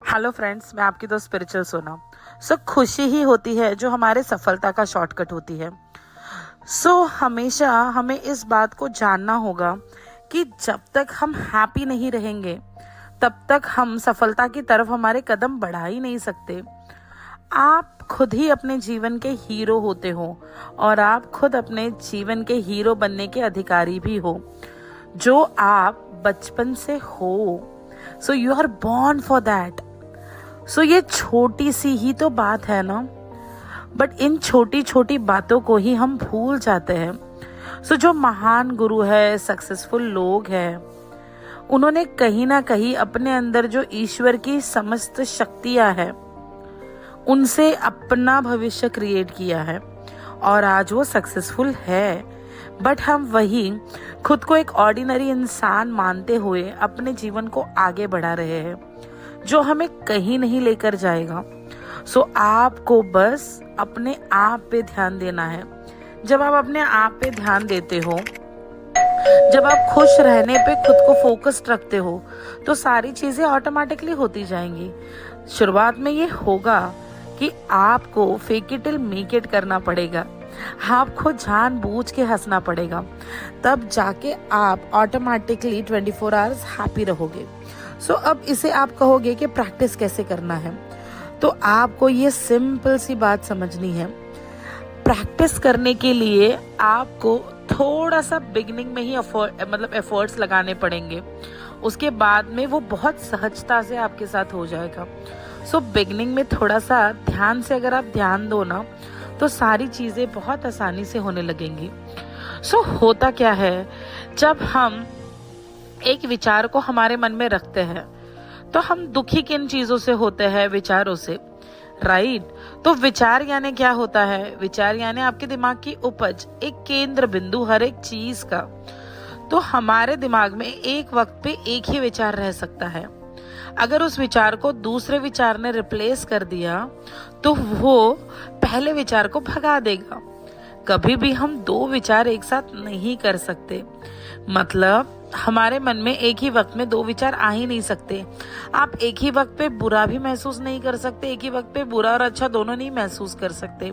Hello friends, मैं आपकी दोस्त स्पिरिचुअल सोना। खुशी ही होती है जो हमारे सफलता का शॉर्टकट होती है। हमेशा हमें इस बात को जानना होगा कि जब तक हम हैप्पी नहीं रहेंगे तब तक हम सफलता की तरफ हमारे कदम बढ़ा ही नहीं सकते। आप खुद ही अपने जीवन के हीरो होते हो और आप खुद अपने जीवन के हीरो बनने के अधिकारी भी हो, जो आप बचपन से हो। You are born for that. ये छोटी सी ही तो बात है ना, बट इन छोटी छोटी बातों को ही हम भूल जाते हैं। जो महान गुरु है, सक्सेसफुल लोग हैं, उन्होंने कहीं ना कहीं अपने अंदर जो ईश्वर की समस्त शक्तियां है उनसे अपना भविष्य क्रिएट किया है और आज वो सक्सेसफुल है। बट हम वही खुद को एक ऑर्डिनरी इंसान मानते हुए अपने जीवन को आगे बढ़ा रहे हैं, जो हमें कहीं नहीं लेकर जाएगा। आपको बस अपने आप पे ध्यान देना है। जब आप अपने आप पे ध्यान देते हो, जब आप खुश रहने पे खुद को फोकस्ड रखते हो, तो सारी चीजें ऑटोमेटिकली होती जाएंगी। शुरुआत में ये होगा कि आपको fake it till make it करना पड़ेगा, आपको जानबूझ के हंसना पड़ेगा, तब जाके आप ऑटोमेटिकली 24 आवर्स हैप्पी रहोगे। अब इसे आप कहोगे कि प्रैक्टिस कैसे करना है, तो आपको ये सिंपल सी बात समझनी है। प्रैक्टिस करने के लिए आपको थोड़ा सा बिगिनिंग में ही एफर्ट्स लगाने पड़ेंगे, उसके बाद में वो बहुत सहजता से आपके साथ हो जाएगा। बिगिनिंग में थोड़ा सा ध्यान से अगर आप ध्यान दो ना, तो सारी चीजें बहुत आसानी से होने लगेंगी। होता क्या है, जब हम एक विचार को हमारे मन में रखते हैं तो हम दुखी किन चीजों से होते हैं? विचारों से, राइट? तो विचार यानी क्या होता है? विचार यानी आपके दिमाग की उपज, एक केंद्र बिंदु हर एक चीज का। तो हमारे दिमाग में एक वक्त पे एक ही विचार रह सकता है। अगर उस विचार को दूसरे विचार ने रिप्लेस कर दिया तो वो पहले विचार को भगा देगा। कभी भी हम दो विचार एक साथ नहीं कर सकते, मतलब हमारे मन में एक ही वक्त में दो विचार आ ही नहीं सकते। आप एक ही वक्त पे बुरा भी महसूस नहीं कर सकते, एक ही वक्त पे बुरा और अच्छा दोनों नहीं महसूस कर सकते।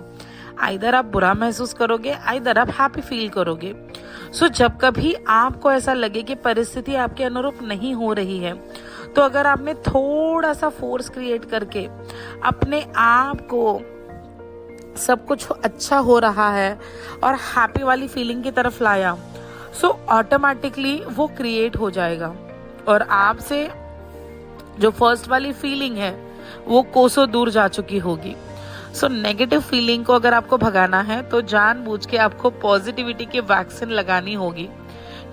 आइदर आप बुरा महसूस करोगे, आइदर आप हैप्पी फील करोगे। जब कभी आपको ऐसा लगे कि परिस्थिति आपके अनुरूप नहीं हो रही है, तो अगर आपने थोड़ा सा फोर्स क्रिएट करके अपने आप को सब कुछ अच्छा हो रहा है और हैप्पी वाली फीलिंग की तरफ लाया, ऑटोमेटिकली वो क्रिएट हो जाएगा और आपसे जो फर्स्ट वाली फीलिंग है वो कोसों दूर जा चुकी होगी। नेगेटिव फीलिंग को अगर आपको भगाना है तो जानबूझ के आपको पॉजिटिविटी की वैक्सीन लगानी होगी,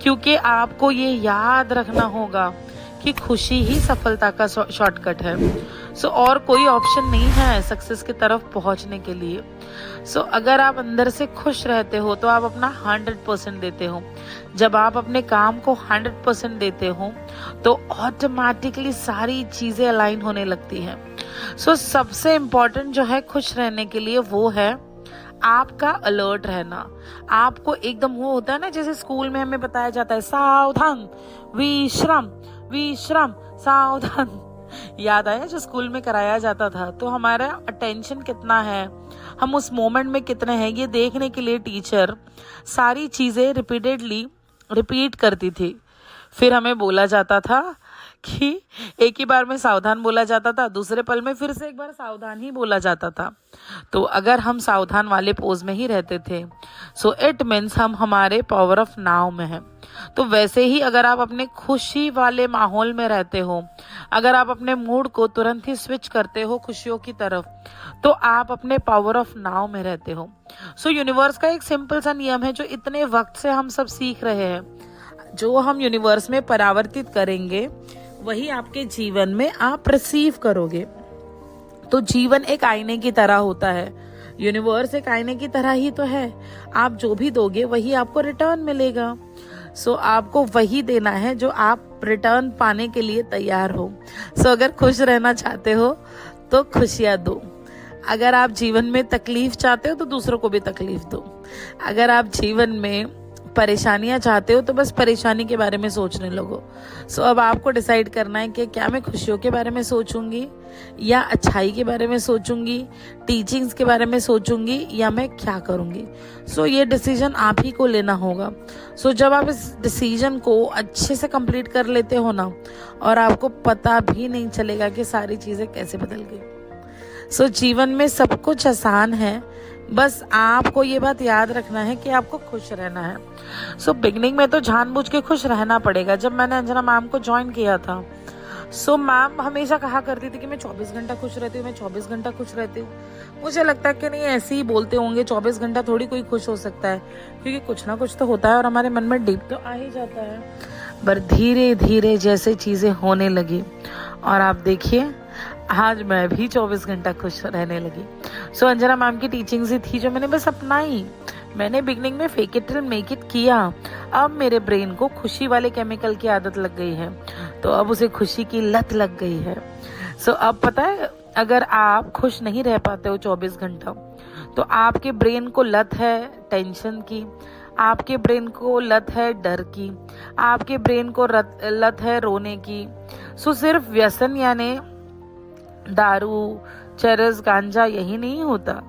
क्योंकि आपको ये याद रखना होगा कि खुशी ही सफलता का शॉर्टकट है। और कोई ऑप्शन नहीं है सक्सेस की तरफ पहुंचने के लिए। अगर आप अंदर से खुश रहते हो तो आप अपना 100% देते हो। जब आप अपने काम को 100% देते हो तो ऑटोमेटिकली सारी चीजें अलाइन होने लगती हैं। सबसे इम्पोर्टेंट जो है खुश रहने के लिए वो है आपका अलर्ट रहना। आपको एकदम वो होता है ना, जैसे स्कूल में हमें बताया जाता है सावधान, विश्राम विश्राम, सावधान। याद आया जो स्कूल में कराया जाता था? तो हमारा अटेंशन कितना है, हम उस मोमेंट में कितने हैं, ये देखने के लिए टीचर सारी चीजें रिपीटेडली रिपीट करती थी। फिर हमें बोला जाता था कि एक ही बार में सावधान बोला जाता था, दूसरे पल में फिर से एक बार सावधान ही बोला जाता था। तो अगर हम सावधान वाले पोज में ही रहते थे, इट मीन्स हम हमारे पावर ऑफ नाउ में हैं। तो वैसे ही अगर आप अपने खुशी वाले माहौल में रहते हो, अगर आप अपने मूड को तुरंत ही स्विच करते हो खुशियों की तरफ, तो आप अपने पावर ऑफ नाउ में रहते हो। यूनिवर्स का एक सिंपल सा नियम है जो इतने वक्त से हम सब सीख रहे हैं। जो हम यूनिवर्स में परावर्तित करेंगे वही आपके जीवन में आप रिसीव करोगे। तो जीवन एक आईने की तरह होता है, यूनिवर्स एक आईने की तरह ही तो है। आप जो भी दोगे वही आपको रिटर्न मिलेगा। आपको वही देना है जो आप रिटर्न पाने के लिए तैयार हो। अगर खुश रहना चाहते हो तो खुशियां दो। अगर आप जीवन में तकलीफ चाहते हो तो दूसरों को भी तकलीफ दो। अगर आप जीवन में परेशानियां चाहते हो तो बस परेशानी के बारे में सोचने लगो। सो अब आपको डिसाइड करना है कि क्या मैं खुशियों के बारे में सोचूंगी या अच्छाई के बारे में सोचूंगी, टीचिंग्स के बारे में सोचूंगी, या मैं क्या करूंगी। सो ये डिसीजन आप ही को लेना होगा। सो जब आप इस डिसीजन को अच्छे से कंप्लीट कर लेते हो ना, और आपको पता भी नहीं चलेगा कि सारी चीजें कैसे बदल गई। सो जीवन में सब कुछ आसान है, बस आपको ये बात याद रखना है कि आपको खुश रहना है। सो बिगनिंग में तो जानबूझ के खुश रहना पड़ेगा। जब मैंने अंजना मैम को ज्वाइन किया था, सो मैम हमेशा कहा करती थी कि मैं 24 घंटा खुश रहती हूँ, मैं 24 घंटा खुश रहती हूँ। मुझे लगता है कि नहीं, ऐसे ही बोलते होंगे, 24 घंटा थोड़ी कोई खुश हो सकता है, क्योंकि कुछ ना कुछ तो होता है और हमारे मन में डीप तो आ ही जाता है। पर धीरे धीरे जैसे चीज़ें होने लगी, और आप देखिए आज मैं भी 24 घंटा खुश रहने लगी। सो अंजना मैम की टीचिंग्स ही थी जो मैंने बस अपनाई। मैंने बिगनिंग में fake it till make it किया। अब मेरे ब्रेन को खुशी वाले केमिकल की आदत लग गई है, तो अब उसे खुशी की लत लग गई है। सो अब पता है, अगर आप खुश नहीं रह पाते हो 24 घंटा, तो आपके ब्रेन को लत है टेंशन की, आपके ब्रेन को लत है डर की, आपके ब्रेन को लत है रोने की। सो सिर्फ व्यसन यानी दारू, चरस, गांजा यही नहीं होता।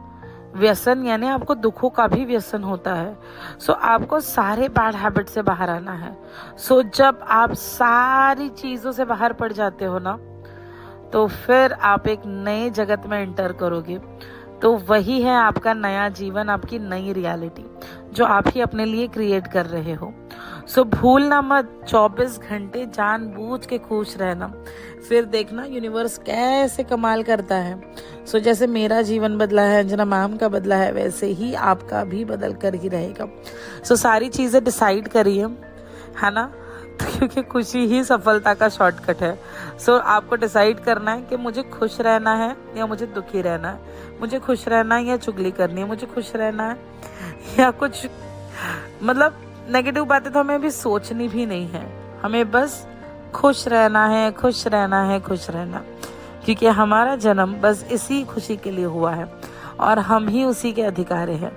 व्यसन यानी आपको दुखों का भी व्यसन होता है। सो आपको सारे बैड हैबिट से बाहर आना है। सो जब आप सारी चीजों से बाहर पड़ जाते हो ना, तो फिर आप एक नए जगत में एंटर करोगे। तो वही है आपका नया जीवन, आपकी नई रियलिटी, जो आप ही अपने लिए क्रिएट कर रहे हो। सो भूलना मत 24 घंटे जानबूझ के खुश रहना, फिर देखना यूनिवर्स कैसे कमाल करता है। सो जैसे मेरा जीवन बदला है, अंजना मैम का बदला है, वैसे ही आपका भी बदल कर ही रहेगा। सो सारी चीजें डिसाइड करिए, है ना, क्योंकि खुशी ही सफलता का शॉर्टकट है। सो आपको डिसाइड करना है कि मुझे खुश रहना है या मुझे दुखी रहना है, मुझे खुश रहना है या चुगली करनी है, मुझे खुश रहना है या कुछ, मतलब नेगेटिव बातें तो हमें अभी सोचनी भी नहीं है, हमें बस खुश रहना है, खुश रहना है, खुश रहना, क्योंकि हमारा जन्म बस इसी खुशी के लिए हुआ है और हम ही उसी के अधिकारी हैं।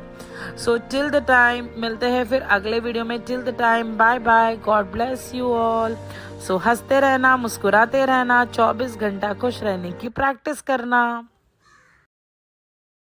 सो टिल द टाइम, मिलते हैं फिर अगले वीडियो में। Till the time, bye bye, god bless you all. So हंसते रहना, मुस्कुराते रहना, 24 घंटा खुश रहने की प्रैक्टिस करना।